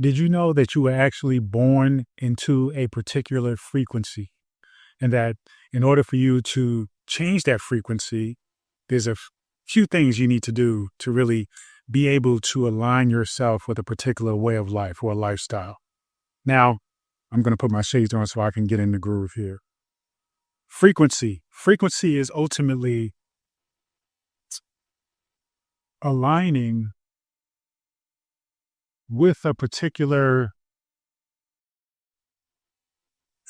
Did you know that you were actually born into a particular frequency and that in order for you to change that frequency, there's few things you need to do to really be able to align yourself with a particular way of life or lifestyle? Now, I'm going to put my shades on so I can get in the groove here. Frequency. Frequency is ultimately aligning with a particular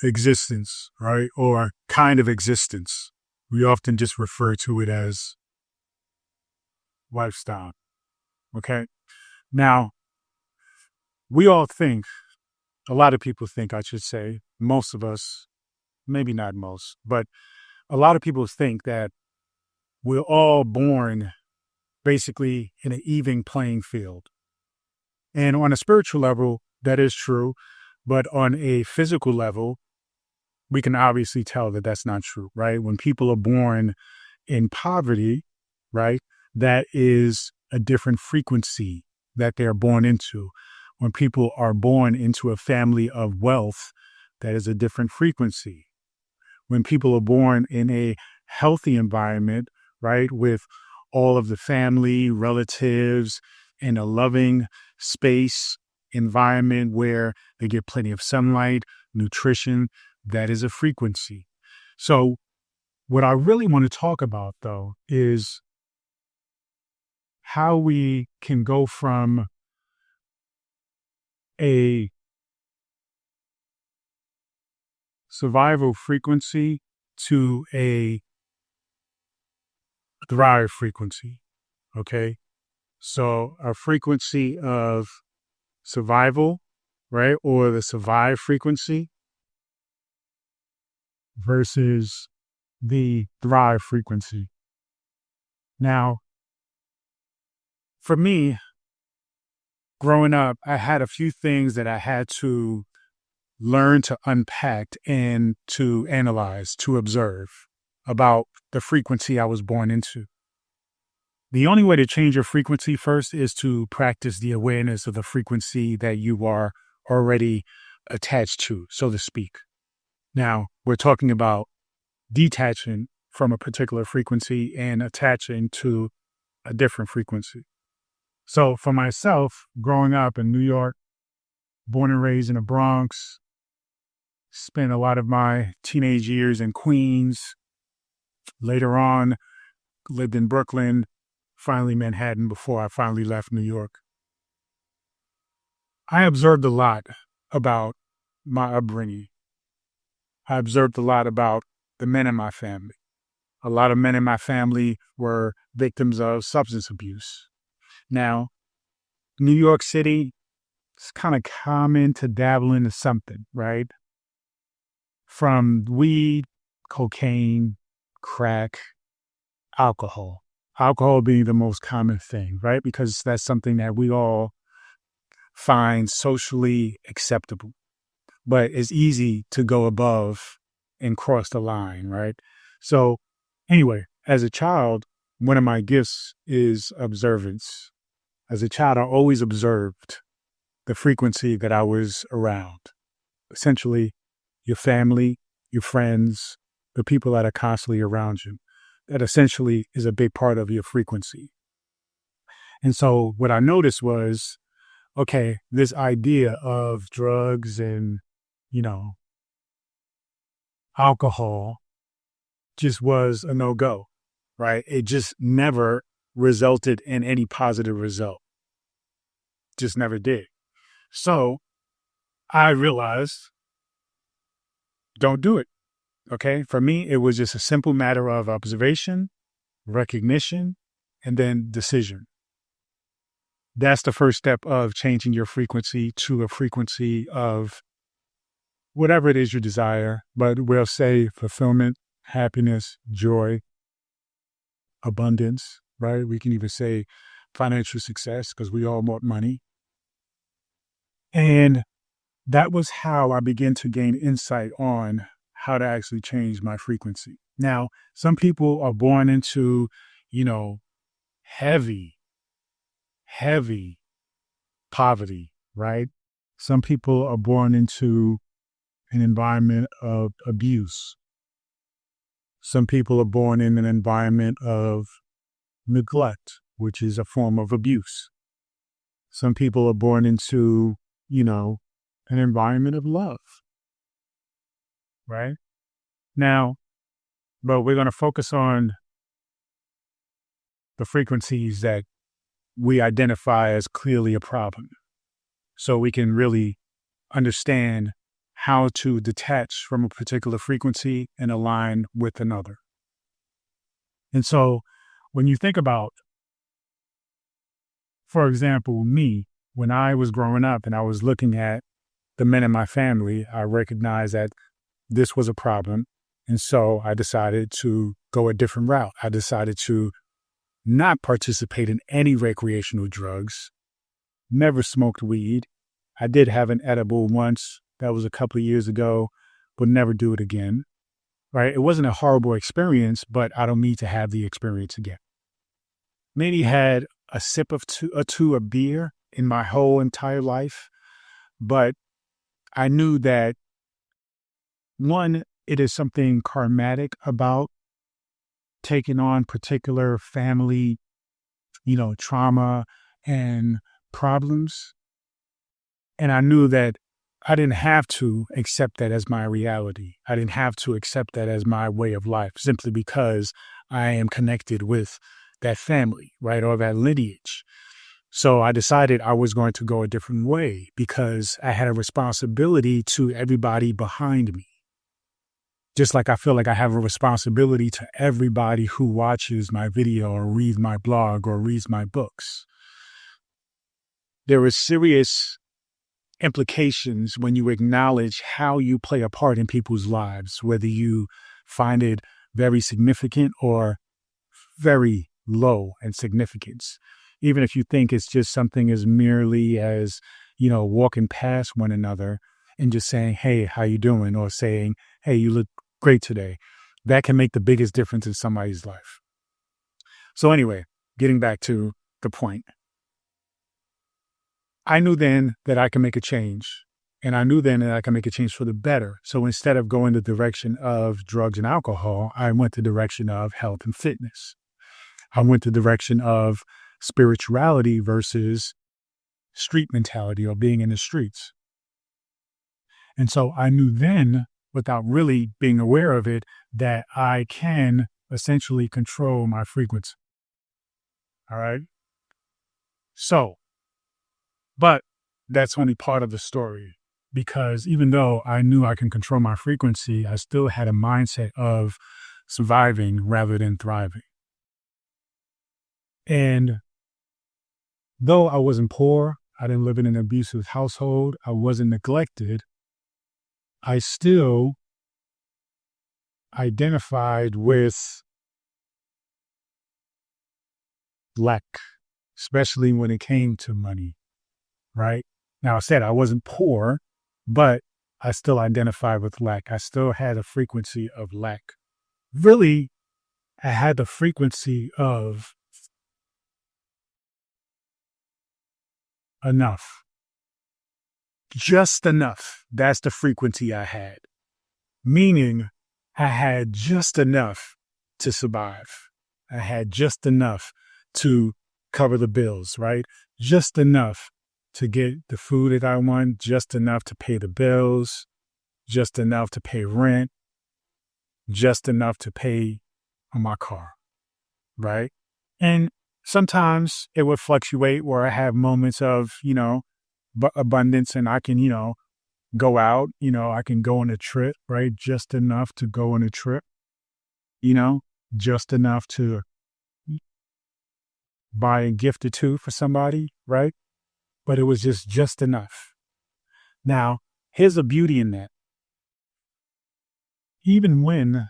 existence, right? Or kind of existence. We often just refer to it as lifestyle. Okay. Now, we all think, a lot of people think, I should say, most of us, maybe not most, but a lot of people think that we're all born basically in an even playing field. And on a spiritual level, that is true. But on a physical level, we can obviously tell that that's not true, right? When people are born in poverty, right, that is a different frequency that they're born into. When people are born into a family of wealth, that is a different frequency. When people are born in a healthy environment, right, with all of the family, relatives, in a loving space, environment where they get plenty of sunlight, nutrition, that is a frequency. So, what I really want to talk about, though, is how we can go from a survival frequency to a thrive frequency. Okay. So, a frequency of survival, right, or the survive frequency versus the thrive frequency. Now, for me, growing up, I had a few things that I had to learn to unpack and to analyze, to observe about the frequency I was born into. The only way to change your frequency first is to practice the awareness of the frequency that you are already attached to, so to speak. Now, we're talking about detaching from a particular frequency and attaching to a different frequency. So for myself, growing up in New York, born and raised in the Bronx, spent a lot of my teenage years in Queens, later on lived in Brooklyn, finally Manhattan before I finally left New York. I observed a lot about my upbringing. I observed a lot about the men in my family. A lot of men in my family were victims of substance abuse. Now, New York City, it's kind of common to dabble into something, right? From weed, cocaine, crack, alcohol. Alcohol being the most common thing, right? Because that's something that we all find socially acceptable. But it's easy to go above and cross the line, right? So, anyway, as a child, one of my gifts is observance. As a child, I always observed the frequency that I was around. Essentially, your family, your friends, the people that are constantly around you. That essentially is a big part of your frequency. And so what I noticed was, okay, this idea of drugs and, you know, alcohol just was a no-go, right? It just never resulted in any positive result. Just never did. So I realized, don't do it. Okay. For me, it was just a simple matter of observation, recognition, and then decision. That's the first step of changing your frequency to a frequency of whatever it is you desire, but we'll say fulfillment, happiness, joy, abundance, right? We can even say financial success because we all want money. And that was how I began to gain insight on how to actually change my frequency. Now, some people are born into, you know, heavy, heavy poverty, right? Some people are born into an environment of abuse. Some people are born in an environment of neglect, which is a form of abuse. Some people are born into, an environment of love, right? Now, but we're going to focus on the frequencies that we identify as clearly a problem so we can really understand how to detach from a particular frequency and align with another. And so when you think about, for example, me, when I was growing up and I was looking at the men in my family, I recognized that this was a problem. And so I decided to go a different route. I decided to not participate in any recreational drugs, never smoked weed. I did have an edible once. That was a couple of years ago, but never do it again. Right? It wasn't a horrible experience, but I don't need to have the experience again. Maybe had a sip of two of beer in my whole entire life, but I knew that one, it is something karmatic about taking on particular family, trauma and problems. And I knew that I didn't have to accept that as my reality. I didn't have to accept that as my way of life simply because I am connected with that family, right? Or that lineage. So I decided I was going to go a different way because I had a responsibility to everybody behind me. Just like I feel like I have a responsibility to everybody who watches my video or reads my blog or reads my books. There is serious implications when you acknowledge how you play a part in people's lives, whether you find it very significant or very low in significance. Even if you think it's just something as merely as, walking past one another and just saying, hey, how you doing? Or saying, hey, you look great today. That can make the biggest difference in somebody's life. So anyway, getting back to the point. I knew then that I can make a change, and I knew then that I can make a change for the better. So instead of going the direction of drugs and alcohol, I went the direction of health and fitness. I went the direction of spirituality versus street mentality or being in the streets. And so I knew then, without really being aware of it, that I can essentially control my frequency. All right. So, but that's only part of the story, because even though I knew I can control my frequency, I still had a mindset of surviving rather than thriving. And though I wasn't poor, I didn't live in an abusive household, I wasn't neglected, I still identified with lack, especially when it came to money, right? Now, I said I wasn't poor, but I still identified with lack. I still had a frequency of lack. Really, I had the frequency of enough. Just enough. That's the frequency I had. Meaning, I had just enough to survive. I had just enough to cover the bills, right? Just enough to get the food that I want, just enough to pay the bills, just enough to pay rent, just enough to pay on my car, right? And sometimes it would fluctuate where I have moments of, abundance and I can, go out, I can go on a trip, right? Just enough to go on a trip, just enough to buy a gift or two for somebody, right? But it was just enough. Now, here's the beauty in that. Even when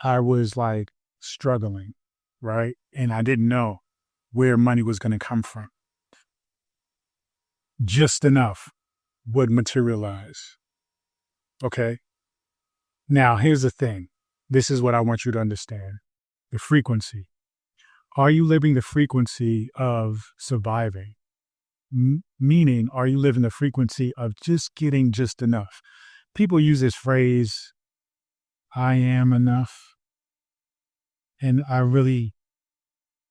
I was like struggling, right? And I didn't know where money was going to come from, just enough would materialize. Okay. Now, here's the thing. This is what I want you to understand. The frequency. Are you living the frequency of surviving? Meaning, are you living the frequency of just getting just enough? People use this phrase, I am enough. And I really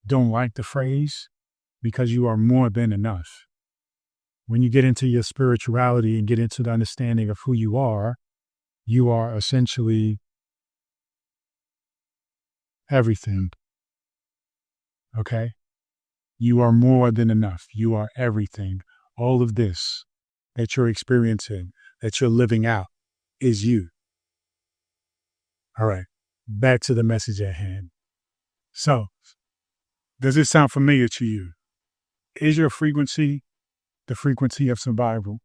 don't like the phrase because you are more than enough. When you get into your spirituality and get into the understanding of who you are essentially everything. Okay. You are more than enough. You are everything. All of this that you're experiencing, that you're living out is you. All right. Back to the message at hand. So, does it sound familiar to you? Is your frequency the frequency of survival?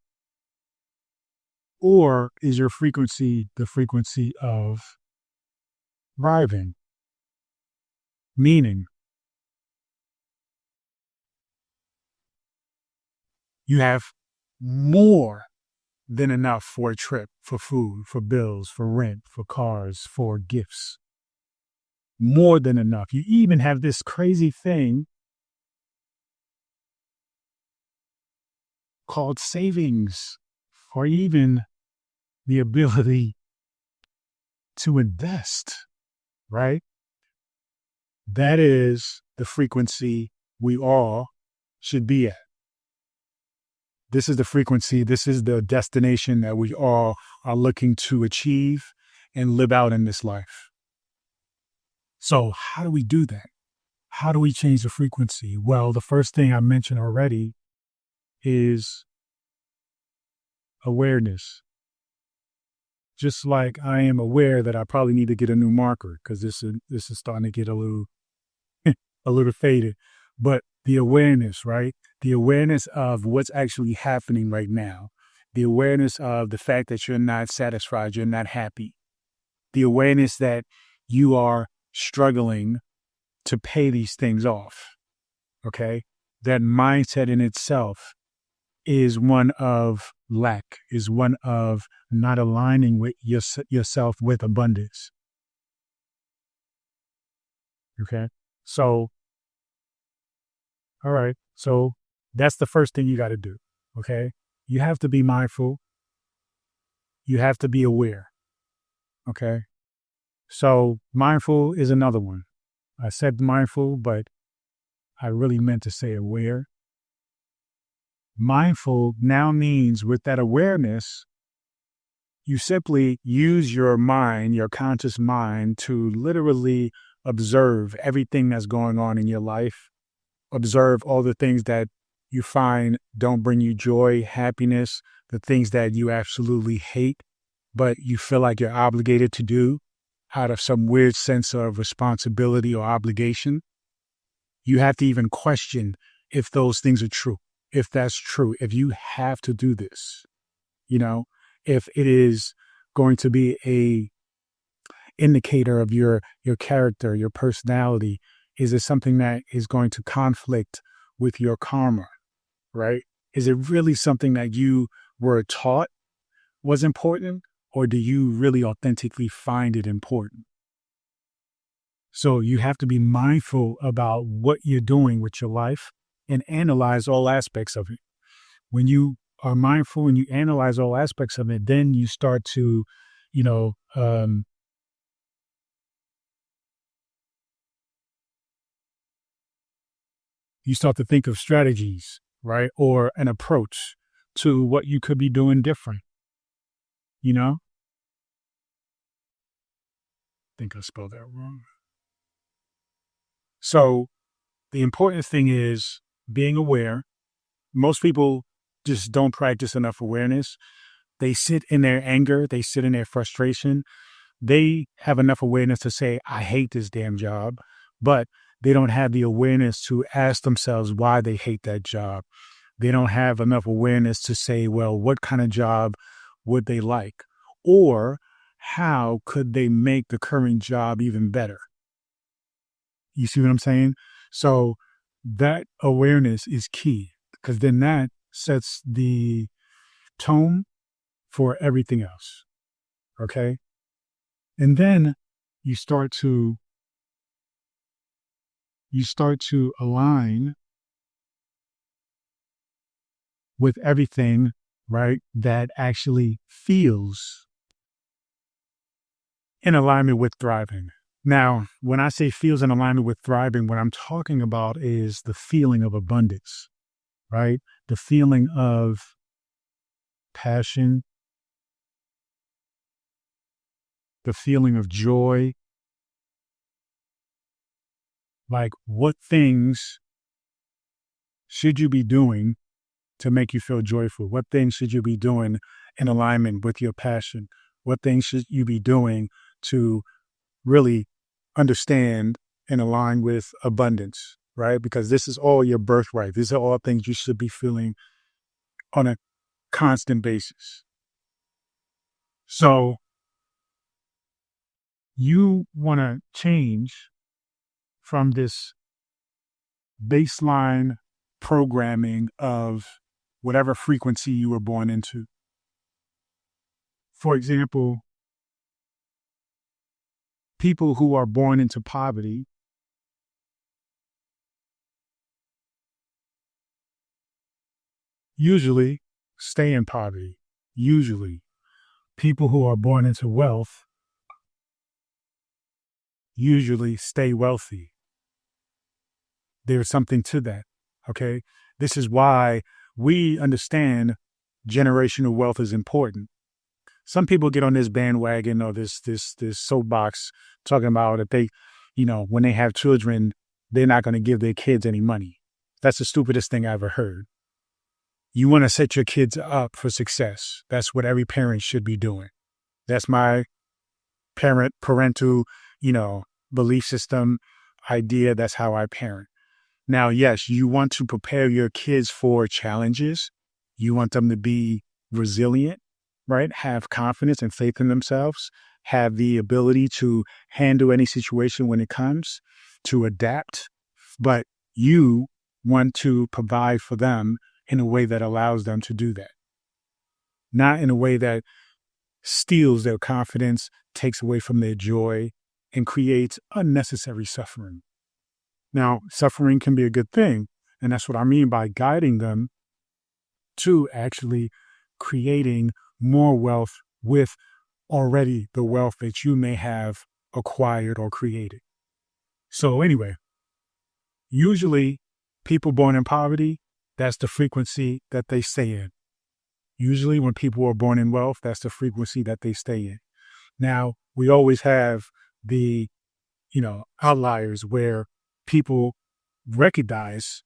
Or is your frequency the frequency of thriving? Meaning, you have more than enough for a trip, for food, for bills, for rent, for cars, for gifts. More than enough. You even have this crazy thing called savings, or even the ability to invest, right? That is the frequency we all should be at. This is the frequency, this is the destination that we all are looking to achieve and live out in this life. So, how do we do that? How do we change the frequency? Well, the first thing I mentioned already is awareness. Just like I am aware that I probably need to get a new marker because this is starting to get a little a little faded. But the awareness, right? The awareness of what's actually happening right now. The awareness of the fact that you're not satisfied, you're not happy. The awareness that you are struggling to pay these things off. Okay? That mindset in itself is one of lack, is one of not aligning with yourself with abundance. Okay? So, all right. So that's the first thing you got to do. Okay? You have to be mindful. You have to be aware. Okay? So mindful is another one. I said mindful, but I really meant to say aware. Mindful now means with that awareness, you simply use your mind, your conscious mind, to literally observe everything that's going on in your life, observe all the things that you find don't bring you joy, happiness, the things that you absolutely hate, but you feel like you're obligated to do out of some weird sense of responsibility or obligation. You have to even question if those things are true, if that's true, if you have to do this, you know, if it is going to be a indicator of your character, your personality. Is it something that is going to conflict with your karma, right? Is it really something that you were taught was important, or do you really authentically find it important? So you have to be mindful about what you're doing with your life and analyze all aspects of it. When you are mindful and you analyze all aspects of it, then you start to, you know, you start to think of strategies, right? Or an approach to what you could be doing different, you know? I think I spelled that wrong. So the important thing is being aware. Most people just don't practice enough awareness. They sit in their anger, they sit in their frustration. They have enough awareness to say, I hate this damn job, but they don't have the awareness to ask themselves why they hate that job. They don't have enough awareness to say, well, what kind of job would they like? Or how could they make the current job even better? You see what I'm saying? So that awareness is key because then that sets the tone for everything else. Okay. And then you start to align with everything, right, that actually feels in alignment with thriving. Now, when I say feels in alignment with thriving, what I'm talking about is the feeling of abundance, right? The feeling of passion, the feeling of joy, like what things should you be doing to make you feel joyful? What things should you be doing in alignment with your passion? What things should you be doing to really understand and align with abundance, right? Because this is all your birthright. These are all things you should be feeling on a constant basis. So you want to change from this baseline programming of whatever frequency you were born into. For example, people who are born into poverty usually stay in poverty. Usually, people who are born into wealth usually stay wealthy. There's something to that. Okay. This is why we understand generational wealth is important. Some people get on this bandwagon or this soapbox talking about that they, when they have children, they're not going to give their kids any money. That's the stupidest thing I ever heard. You want to set your kids up for success. That's what every parent should be doing. That's my parental, belief system idea. That's how I parent. Now, yes, you want to prepare your kids for challenges. You want them to be resilient, right? Have confidence and faith in themselves, have the ability to handle any situation when it comes, to adapt. But you want to provide for them in a way that allows them to do that, not in a way that steals their confidence, takes away from their joy, and creates unnecessary suffering. Now, suffering can be a good thing, and that's what I mean by guiding them to actually creating more wealth with already the wealth that you may have acquired or created. So anyway, usually people born in poverty, that's the frequency that they stay in. Usually when people are born in wealth, that's the frequency that they stay in. Now, we always have the, outliers where people recognize,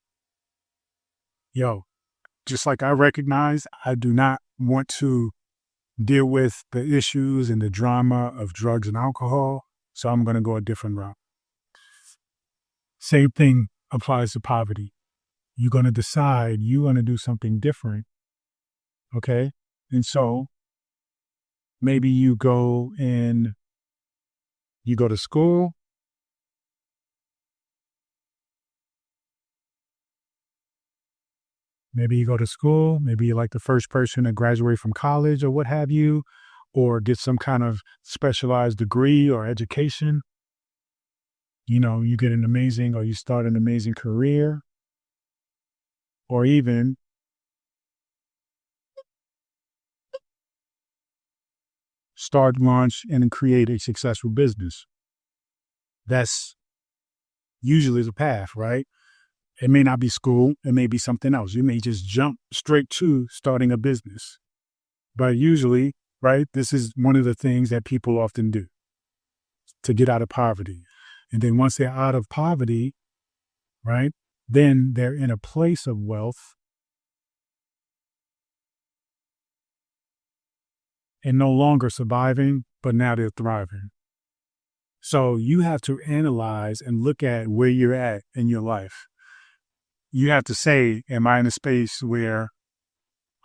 just like I recognize, I do not want to deal with the issues and the drama of drugs and alcohol, so I'm going to go a different route. Same thing applies to poverty. You're going to decide you want to do something different, okay? And so maybe you go to school. Maybe you go to school, maybe you're like the first person to graduate from college or what have you, or get some kind of specialized degree or education. You get an amazing, or you start an amazing career, or even start, launch, and create a successful business. That's usually the path, right? It may not be school. It may be something else. You may just jump straight to starting a business. But usually, right, this is one of the things that people often do to get out of poverty. And then once they're out of poverty, right, then they're in a place of wealth and no longer surviving, but now they're thriving. So you have to analyze and look at where you're at in your life. You have to say, am I in a space where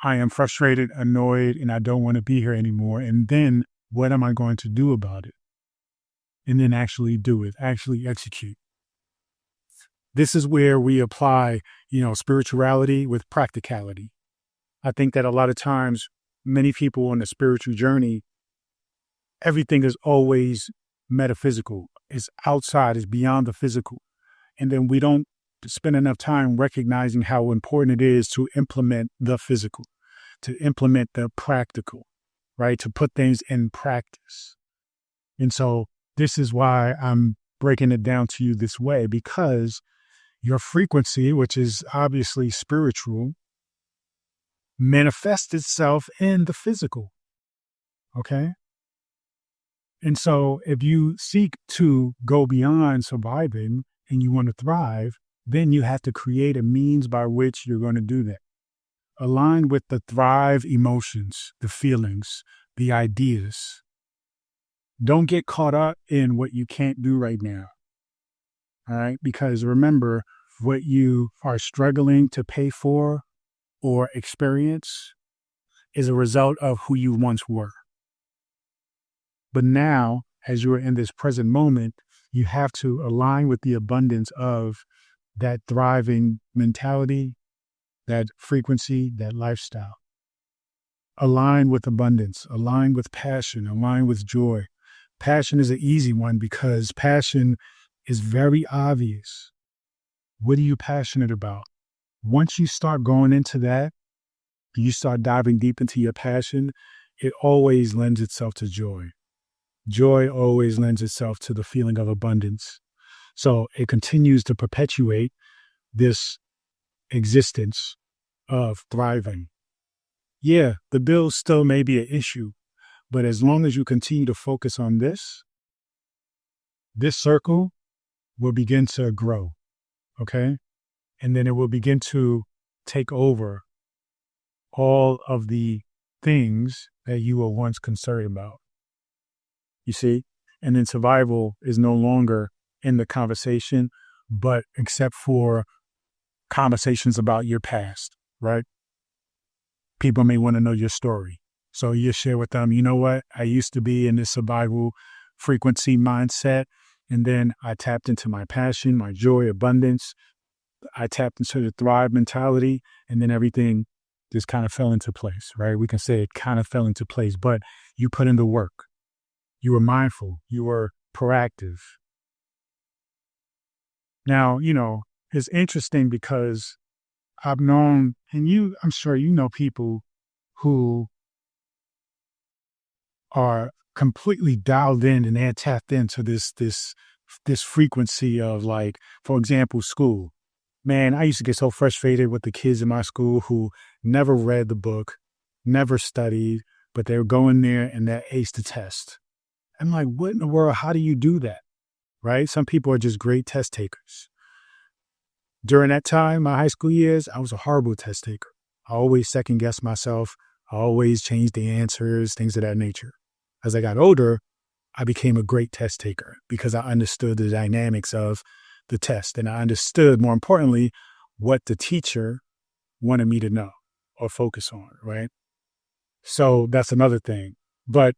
I am frustrated, annoyed, and I don't want to be here anymore? And then what am I going to do about it? And then actually do it, actually execute. This is where we apply, spirituality with practicality. I think that a lot of times, many people on the spiritual journey, everything is always metaphysical. It's outside, it's beyond the physical. And then we don't spend enough time recognizing how important it is to implement the physical, to implement the practical, right? To put things in practice. And so this is why I'm breaking it down to you this way, because your frequency, which is obviously spiritual, manifests itself in the physical. Okay. And so if you seek to go beyond surviving and you want to thrive, then you have to create a means by which you're going to do that. Align with the thrive emotions, the feelings, the ideas. Don't get caught up in what you can't do right now. All right. Because remember, what you are struggling to pay for or experience is a result of who you once were. But now, as you are in this present moment, you have to align with the abundance of that thriving mentality, that frequency, that lifestyle. Align with abundance, align with passion, align with joy. Passion is an easy one because passion is very obvious. What are you passionate about? Once you start going into that, you start diving deep into your passion, it always lends itself to joy. Joy always lends itself to the feeling of abundance. So it continues to perpetuate this existence of thriving. Yeah, the bills still may be an issue, but as long as you continue to focus on this circle will begin to grow. Okay. And then it will begin to take over all of the things that you were once concerned about. You see? And then survival is no longer in the conversation, but except for conversations about your past, right? People may want to know your story. So you share with them, you know what? I used to be in this survival frequency mindset. And then I tapped into my passion, my joy, abundance. I tapped into the thrive mentality, and then everything just kind of fell into place, right? We can say it kind of fell into place, but you put in the work. You were mindful. You were proactive. Now, it's interesting because I've known, and I'm sure you know people who are completely dialed in and they're tapped into this frequency of, like, for example, school. Man, I used to get so frustrated with the kids in my school who never read the book, never studied, but they were going there and they aced the test. I'm like, what in the world? How do you do that? Right? Some people are just great test takers. During that time, my high school years, I was a horrible test taker. I always second guessed myself. I always changed the answers, things of that nature. As I got older, I became a great test taker because I understood the dynamics of the test. And I understood, more importantly, what the teacher wanted me to know or focus on, right? So that's another thing. But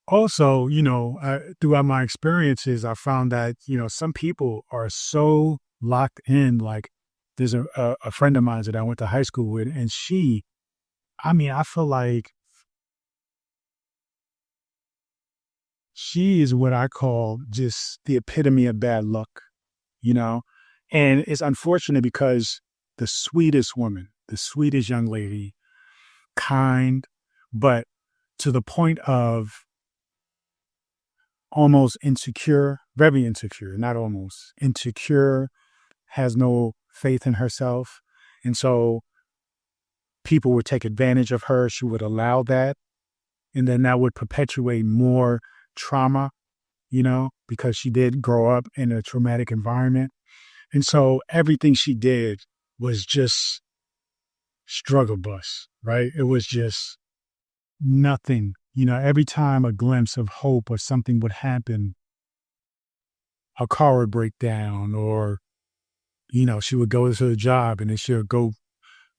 also, throughout my experiences, I found that, some people are so locked in. Like, there's a friend of mine that I went to high school with, and I feel like she is what I call just the epitome of bad luck, and it's unfortunate because the sweetest woman, the sweetest young lady, kind, but to the point of almost insecure, very insecure, not almost insecure, has no faith in herself. And so people would take advantage of her. She would allow that. And then that would perpetuate more trauma, because she did grow up in a traumatic environment. And so everything she did was just struggle bus, right? It was just nothing. Every time a glimpse of hope or something would happen, a car would break down, or, she would go to the job and then she would go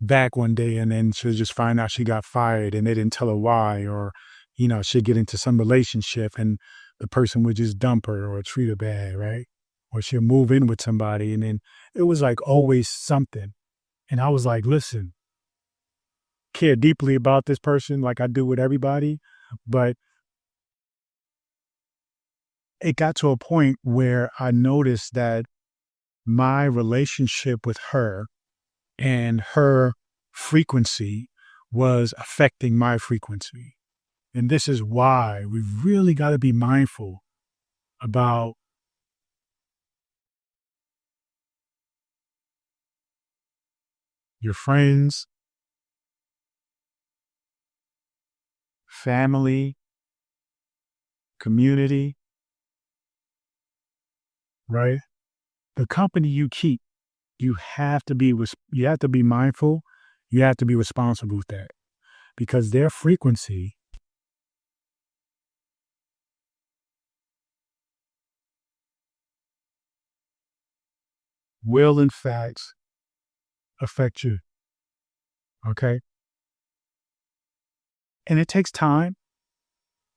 back one day and then she'll just find out she got fired and they didn't tell her why, or, she'd get into some relationship and the person would just dump her or treat her bad, right? Or she'll move in with somebody and then it was like always something. And I was like, listen, care deeply about this person like I do with everybody, but it got to a point where I noticed that my relationship with her and her frequency was affecting my frequency. And this is why we really got to be mindful about your friends, family, community, right? The company you keep, you have to be mindful, you have to be responsible with that because their frequency will in fact affect you. Okay. And it takes time,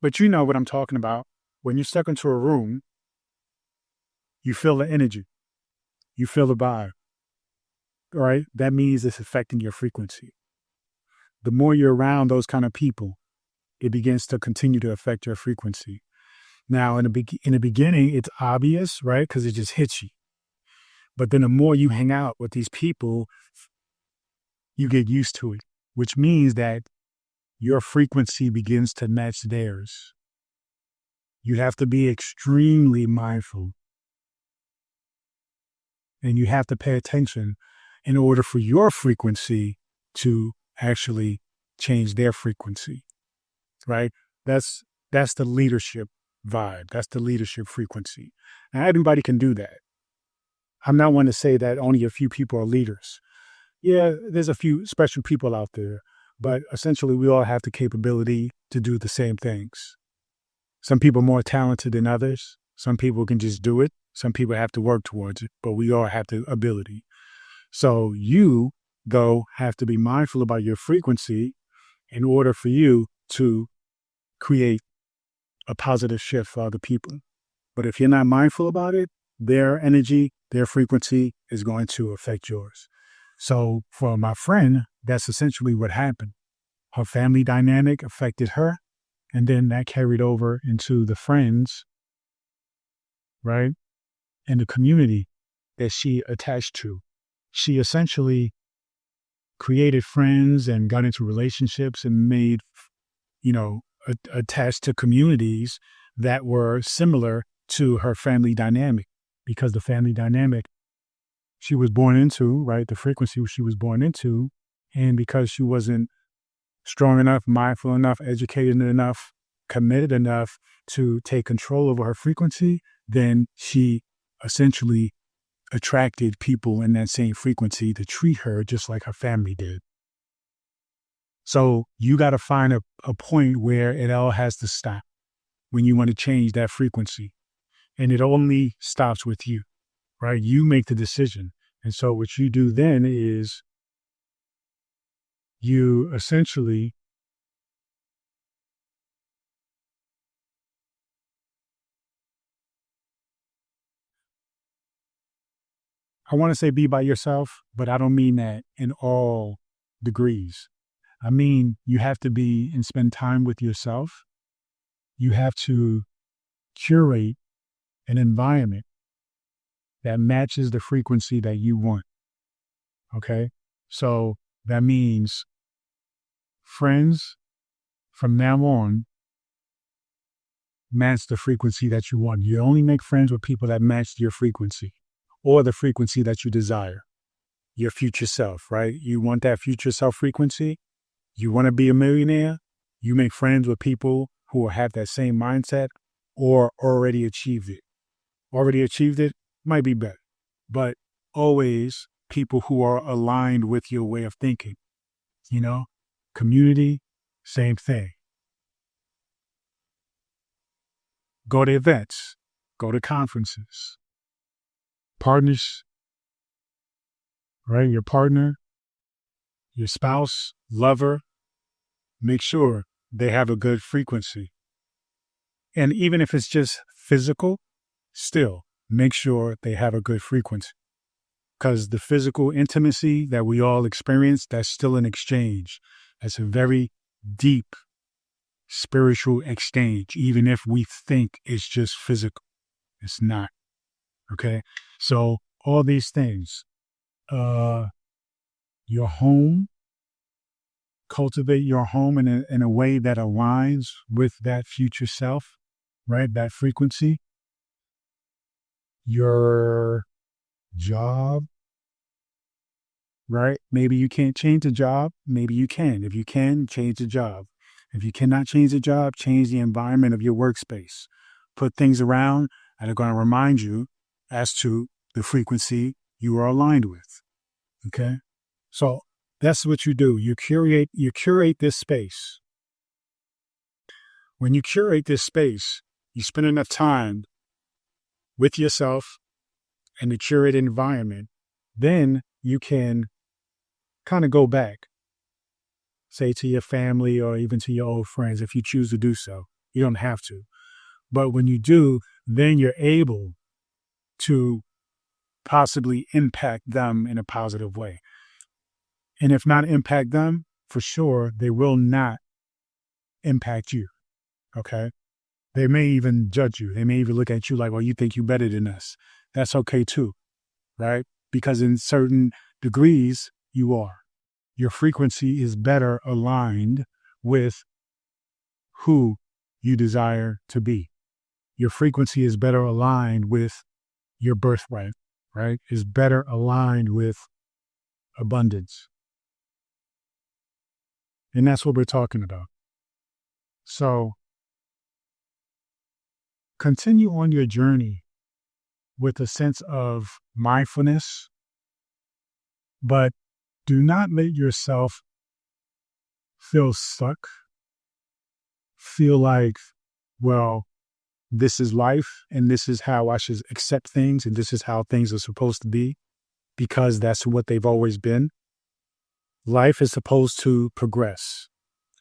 but you know what I'm talking about. When you're stuck into a room, you feel the energy, you feel the vibe, right? That means it's affecting your frequency. The more you're around those kind of people, it begins to continue to affect your frequency. Now, in the beginning, it's obvious, right? Because it just hits you. But then the more you hang out with these people, you get used to it, which means that your frequency begins to match theirs. You have to be extremely mindful and you have to pay attention in order for your frequency to actually change their frequency, right? That's that's the leadership vibe. That's the leadership frequency. Now everybody can do that. I'm not one to say that only a few people are leaders. Yeah, there's a few special people out there, but essentially we all have the capability to do the same things. Some people are more talented than others. Some people can just do it. Some people have to work towards it, but we all have the ability. So you, though, have to be mindful about your frequency in order for you to create a positive shift for other people. But if you're not mindful about it, their energy, their frequency is going to affect yours. So for my friend, that's essentially what happened. Her family dynamic affected her, and then that carried over into the friends, right? And the community that she attached to. She essentially created friends and got into relationships and made, attached to communities that were similar to her family dynamic because the family dynamic she was born into, right? The frequency she was born into. And because she wasn't strong enough, mindful enough, educated enough, committed enough to take control over her frequency, then she essentially attracted people in that same frequency to treat her just like her family did. So you got to find a point where it all has to stop when you want to change that frequency. And it only stops with you, right? You make the decision. And so what you do then is you essentially I want to say be by yourself, but I don't mean that in all degrees. I mean, you have to be and spend time with yourself. You have to curate an environment that matches the frequency that you want. Okay. So that means friends from now on match the frequency that you want. You only make friends with people that match your frequency or the frequency that you desire, your future self, right? You want that future self frequency. You want to be a millionaire. You make friends with people who have that same mindset or already achieved it. Already achieved it might be better, but always people who are aligned with your way of thinking, you know, community, same thing. Go to events, go to conferences, partners, right? Your partner, your spouse, lover, make sure they have a good frequency. And even if it's just physical, still make sure they have a good frequency. Because the physical intimacy that we all experience, that's still an exchange. That's a very deep spiritual exchange, even if we think it's just physical. It's not. Okay. So all these things. Uh, your home, cultivate your home in a way that aligns with that future self, right? That frequency. Your job, right? Maybe you can't change the job. Maybe you can. If you can, change the job. If you cannot change the job, change the environment of your workspace. Put things around that are going to remind you as to the frequency you are aligned with. Okay. So that's what you do. You curate this space. When you curate this space, you spend enough time with yourself and the curated environment, then you can kind of go back, say to your family or even to your old friends if you choose to do so. You don't have to. But when you do, then you're able to possibly impact them in a positive way. And if not impact them, for sure, they will not impact you. Okay. They may even judge you. They may even look at you like, well, you think you're better than us. That's okay too. Right. Because in certain degrees, you are. Your frequency is better aligned with who you desire to be. Your frequency is better aligned with your birthright, right? Is better aligned with abundance. And that's what we're talking about. So continue on your journey with a sense of mindfulness, but do not let yourself feel stuck, feel like, well, this is life and this is how I should accept things and this is how things are supposed to be because that's what they've always been. Life is supposed to progress.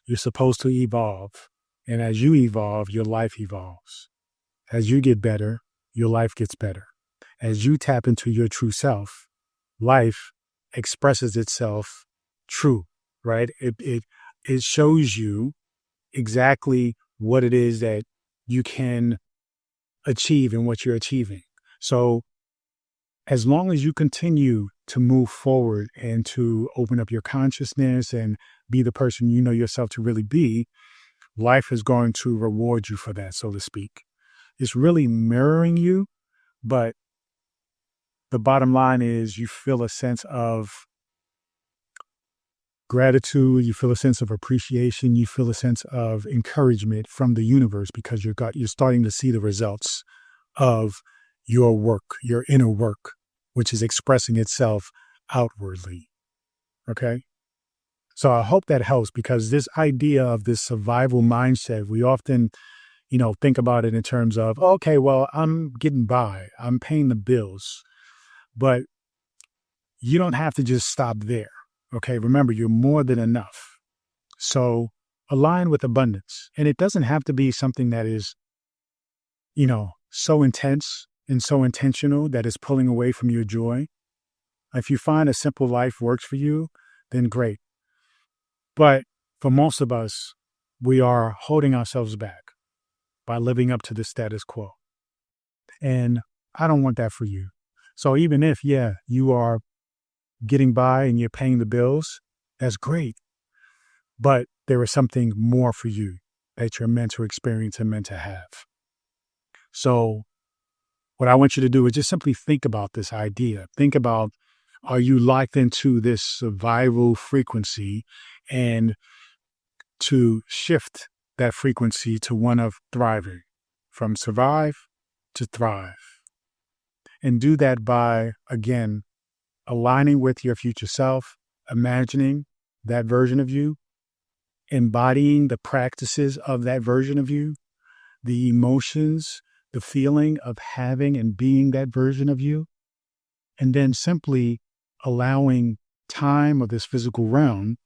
You're supposed to evolve. And as you evolve, your life evolves. As you get better, your life gets better. As you tap into your true self, life expresses itself true, right? It shows you exactly what it is that you can achieve and what you're achieving. So as long as you continue to move forward and to open up your consciousness and be the person you know yourself to really be, life is going to reward you for that, so to speak. It's really mirroring you, but the bottom line is you feel a sense of gratitude, you feel a sense of appreciation, you feel a sense of encouragement from the universe because you're starting to see the results of your work, your inner work, which is expressing itself outwardly. Okay. So I hope that helps because this idea of this survival mindset, we often, think about it in terms of, okay, well, I'm getting by, I'm paying the bills, but you don't have to just stop there. Okay. Remember, you're more than enough. So align with abundance. And it doesn't have to be something that is, so intense and so intentional that is pulling away from your joy. If you find a simple life works for you, then great. But for most of us, we are holding ourselves back by living up to the status quo. And I don't want that for you. So even if, you are getting by and you're paying the bills, that's great. But there is something more for you that you're meant to experience and meant to have. So what I want you to do is just simply think about this idea. Think about, are you locked into this survival frequency, and to shift that frequency to one of thriving, from survive to thrive. And do that by, again, aligning with your future self, imagining that version of you, embodying the practices of that version of you, the emotions, the feeling of having and being that version of you, and then simply allowing time of this physical realm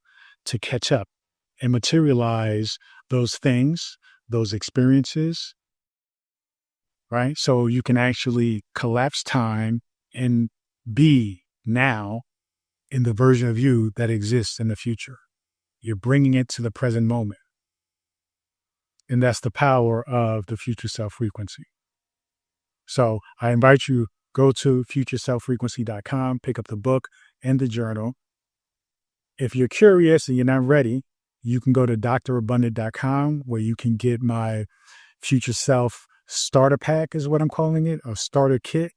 to catch up and materialize those things, those experiences, right? So you can actually collapse time and be now in the version of you that exists in the future. You're bringing it to the present moment. And that's the power of the future self frequency. So I invite you go to futureselffrequency.com, pick up the book and the journal. If you're curious and you're not ready, you can go to drabundant.com where you can get my Future Self starter pack is what I'm calling it, a starter kit,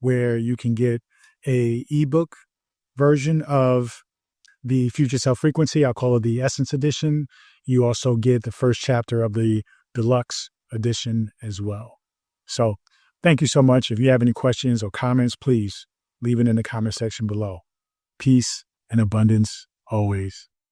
where you can get a ebook version of the Future Self Frequency. I'll call it the Essence Edition. You also get the first chapter of the Deluxe Edition as well. So thank you so much. If you have any questions or comments, please leave it in the comment section below. Peace and abundance always.